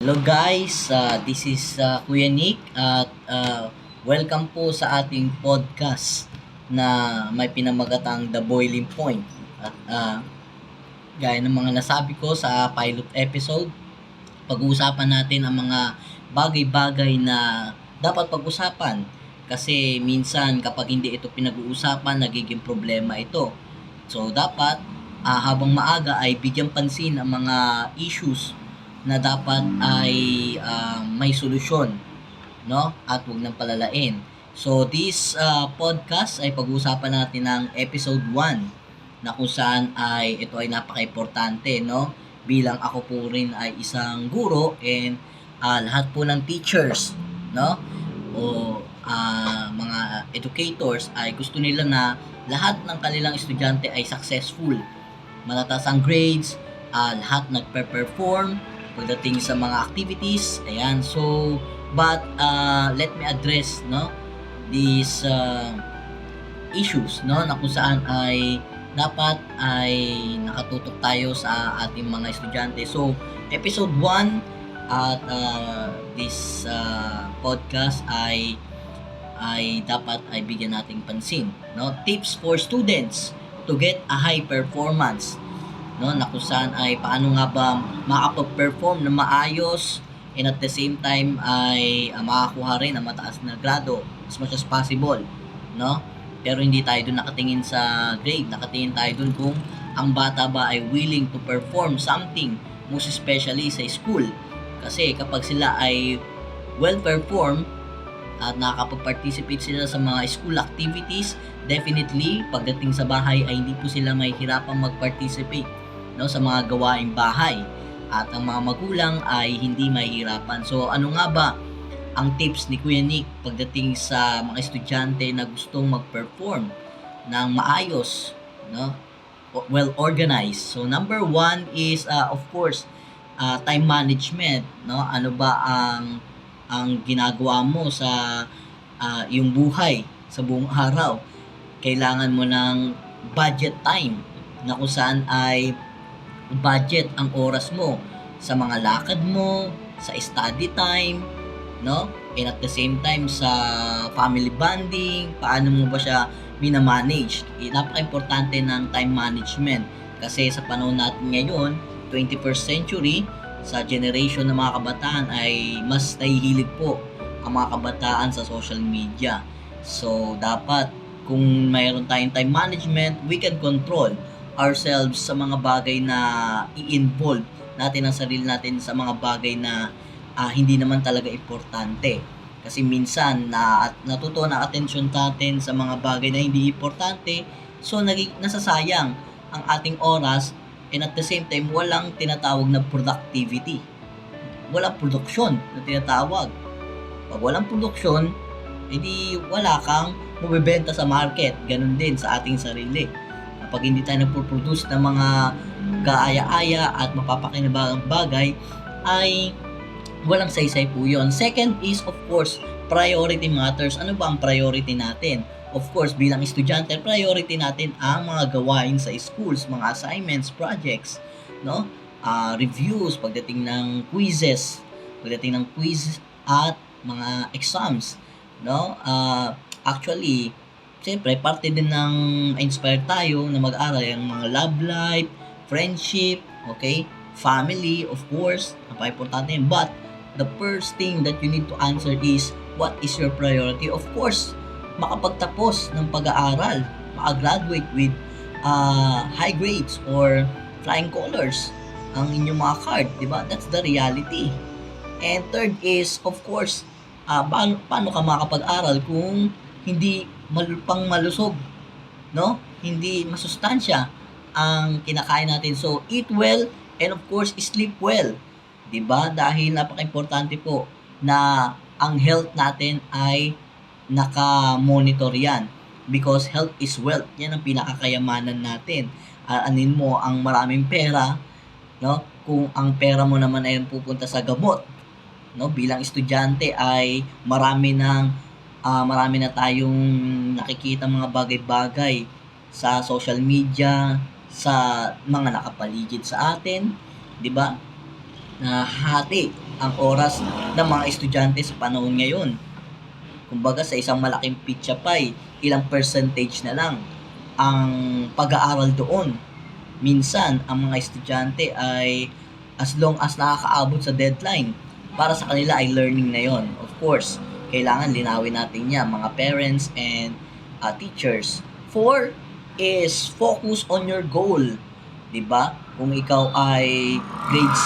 Hello guys, this is Kuya Nick at welcome po sa ating podcast na may pinamagatang The Boiling Point. At gaya ng mga nasabi ko sa pilot episode, pag-uusapan natin ang mga bagay-bagay na dapat pag-usapan kasi minsan kapag hindi ito pinag-uusapan, nagiging problema ito. So dapat habang maaga ay bigyan pansin ang mga issues na dapat ay may solusyon, no? At huwag nang palalain. So this podcast ay pag-uusapan natin ng episode 1 na kung saan ay ito ay napaka-importante, no? Bilang ako po rin ay isang guro and lahat po ng teachers, no? O mga educators ay gusto nila na lahat ng kanilang estudyante ay successful. Matataas ang grades, lahat nagpe-perform pagdating sa mga activities. Ayan, so but let me address these issues na kung saan ay dapat ay nakatutok tayo sa ating mga estudyante. So episode 1 at this podcast ay dapat ay bigyan nating pansin, tips for students to get a high performance, na kung saan ay paano nga ba makapag-perform na maayos and at the same time ay makakuha rin ang mataas na grado as much as possible, pero hindi tayo dun nakatingin sa grade, nakatingin tayo dun kung ang bata ba ay willing to perform something, most especially sa school. Kasi kapag sila ay well-performed at nakakapag-participate sila sa mga school activities, definitely pagdating sa bahay ay hindi po sila mahihirapang mag-participate sa mga gawaing bahay at ang mga magulang ay hindi mahihirapan. So ano nga ba ang tips ni Kuya Nick pagdating sa mga estudyante na gustong mag-perform ng maayos, well organized? So number 1 is of course time management, ano ba ang ginagawa mo sa iyong buhay sa buong araw. Kailangan mo ng budget time na kung saan ay budget ang oras mo sa mga lakad mo, sa study time, and at the same time sa family bonding, paano mo ba siya minamanage. Napaka-importante ng time management kasi sa panahon natin ngayon, 21st century, sa generation ng mga kabataan ay mas nahihilig po ang mga kabataan sa social media. So dapat kung mayroon tayong time management, we can control ourselves sa mga bagay na i-involve natin ang sarili natin sa mga bagay na hindi naman talaga importante. Kasi minsan natutuon ang atensyon natin sa mga bagay na hindi importante, so nasasayang ang ating oras and at the same time walang tinatawag na productivity. Walang produksyon na tinatawag. Pag walang produksyon, edi wala kang mabebenta sa market. Ganun din sa ating sarili. Kapag hindi tayo nagpo-produce ng mga kaaya-aya at mapapakinabangang bagay, ay walang saysay po yun. Second is, of course, priority matters. Ano ba ang priority natin? Of course, bilang estudyante, priority natin ang mga gawain sa schools, mga assignments, projects, reviews, pagdating ng quizzes, at mga exams, actually, siyempre, parte din ng inspire tayo na mag-aral yung mga love life, friendship, okay, family, of course, napaka-importante yun. But, the first thing that you need to answer is, what is your priority? Of course, makapagtapos ng pag-aaral, makagraduate with high grades or flying colors ang inyong mga card, di ba? That's the reality. And third is, of course, paano ka makapag-aral kung hindi pang malusog, hindi masustansya ang kinakain natin. So, eat well and of course, sleep well. 'Di ba? Dahil napaka-importante po na ang health natin ay naka-monitor yan. Because health is wealth. Yan ang pinakakayamanan natin. Anin mo ang maraming pera, kung ang pera mo naman ay pupunta sa gamot, bilang estudyante ay marami na tayong nakikita mga bagay-bagay sa social media, sa mga nakapaligid sa atin, 'di ba? Na hati ang oras ng mga estudyante sa panahon ngayon. Kumbaga sa isang malaking pizza pie, ilang percentage na lang ang pag-aaral doon. Minsan, ang mga estudyante ay as long as nakakaabot sa deadline, para sa kanila ay learning na yon. Of course, kailangan linawin natin yan, mga parents and teachers. 4 is focus on your goal. 'Di ba? Kung ikaw ay grade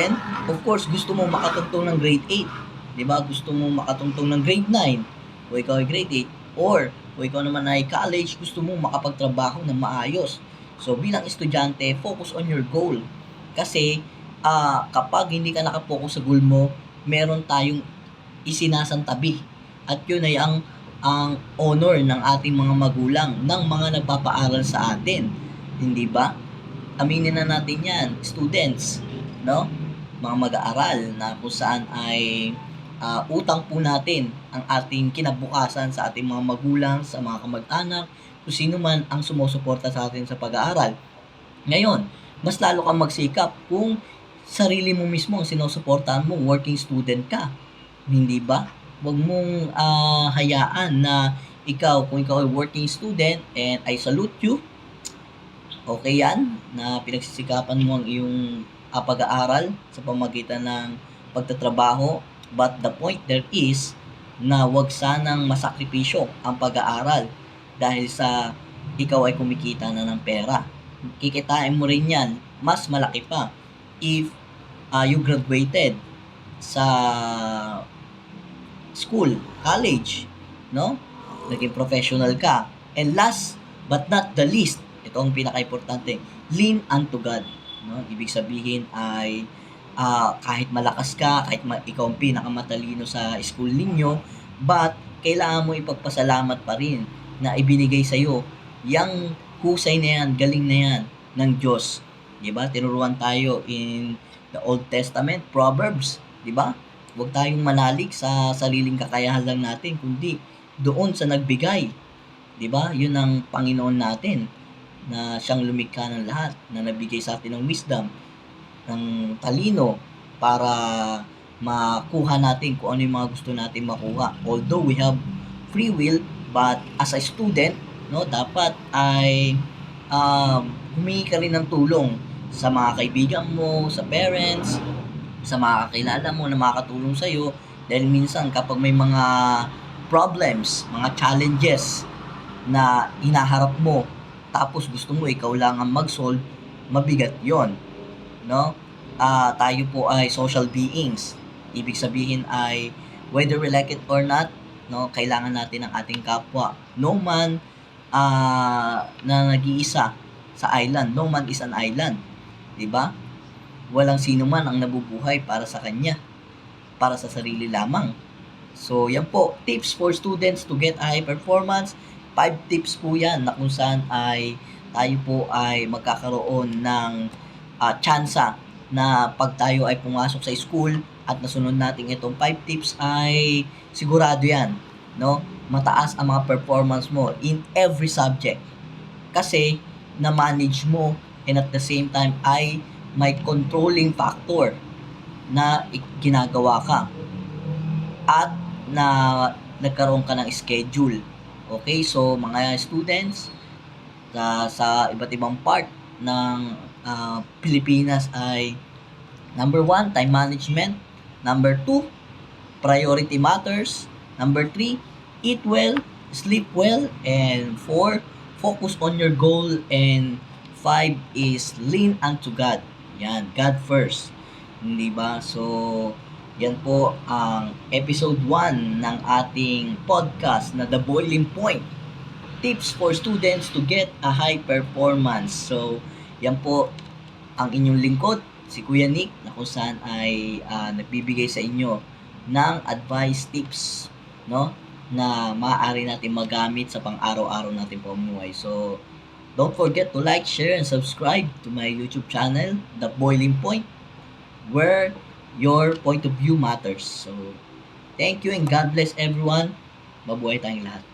7, of course gusto mo makatungtong ng grade 8. 'Di ba? Gusto mo makatungtong ng grade 9. O ikaw ay grade 8 or o ikaw naman ay college, gusto mo makapagtrabaho ng maayos. So bilang estudyante, focus on your goal. Kasi kapag hindi ka nakapokus sa goal mo, meron tayong isinasantabi. At yun ay ang honor ng ating mga magulang, ng mga nagpapaaral sa atin. Hindi ba? Aminin na natin yan, students, no? Mga mag-aaral na kung saan ay utang po natin ang ating kinabukasan sa ating mga magulang, sa mga kamag-anak, kung sino man ang sumusuporta sa atin sa pag-aaral. Ngayon, mas lalo kang magsikap kung sarili mo mismo ang sinusuportahan mo, working student ka. Hindi ba? Huwag mong hayaan na kung ikaw ay working student, and I salute you, okay yan, na pinagsisikapan mo ang iyong pag-aaral sa pamagitan ng pagtatrabaho. But the point there is na huwag sanang masakripisyo ang pag-aaral dahil sa ikaw ay kumikita na ng pera. Kikitain mo rin yan, mas malaki pa, if you graduated sa school, college, no? Naging professional ka. And last but not the least, ito ang pinaka-importante, lean unto God, no? Ibig sabihin ay kahit malakas ka, kahit ikaw ang pinakamatalino sa school ninyo, but kailangan mo ipagpasalamat pa rin na ibinigay sa iyo yang husay na yan, galing na yan ng Diyos. 'Di ba? Tinuruan tayo in the Old Testament, Proverbs, 'di ba? Huwag tayong manalig sa sariling kakayahan lang natin, kundi doon sa nagbigay. 'Di ba? 'Yun ang Panginoon natin, na siyang lumikha ng lahat, na nagbigay sa atin ng wisdom, ng talino para makuha natin kung ano yung mga gusto natin makuha. Although we have free will, but as a student, no, dapat ay humingi ka rin ng tulong sa mga kaibigan mo, sa parents, sa mga kakilala mo na makakatulong sa iyo, dahil minsan kapag may mga problems, mga challenges na hinaharap mo, tapos gusto mo ikaw lang ang mag-solve, mabigat 'yon, no? Tayo po ay social beings. Ibig sabihin ay whether we like it or not, no, kailangan natin ng ating kapwa. No man na nag-iisa sa island, no man is an island, 'di ba? Walang sino man ang nabubuhay para sa kanya, para sa sarili lamang. So, yan po, tips for students to get a high performance. 5 tips po yan na kung saan ay tayo po ay magkakaroon ng tsansa na pag tayo ay pumasok sa school at nasunod natin itong 5 tips ay sigurado yan, no? Mataas ang mga performance mo in every subject. Kasi na-manage mo, and at the same time ay may controlling factor na ginagawa ka at na nagkaroon ka ng schedule. Okay, so mga students sa iba't ibang part ng Pilipinas ay number 1, time management. Number 2, priority matters. Number 3, eat well, sleep well. And 4, focus on your goal. And 5 is lean unto God. Yan, God first. Hindi ba? So, yan po ang episode 1 ng ating podcast na The Boiling Point. Tips for students to get a high performance. So, yan po ang inyong lingkod, si Kuya Nick, na kung saan ay nagbibigay sa inyo ng advice tips, no, na maaari natin magamit sa pang-araw-araw natin pamumuhay. So, don't forget to like, share, and subscribe to my YouTube channel, The Boiling Point, where your point of view matters. So, thank you and God bless everyone. Mabuhay tayong lahat.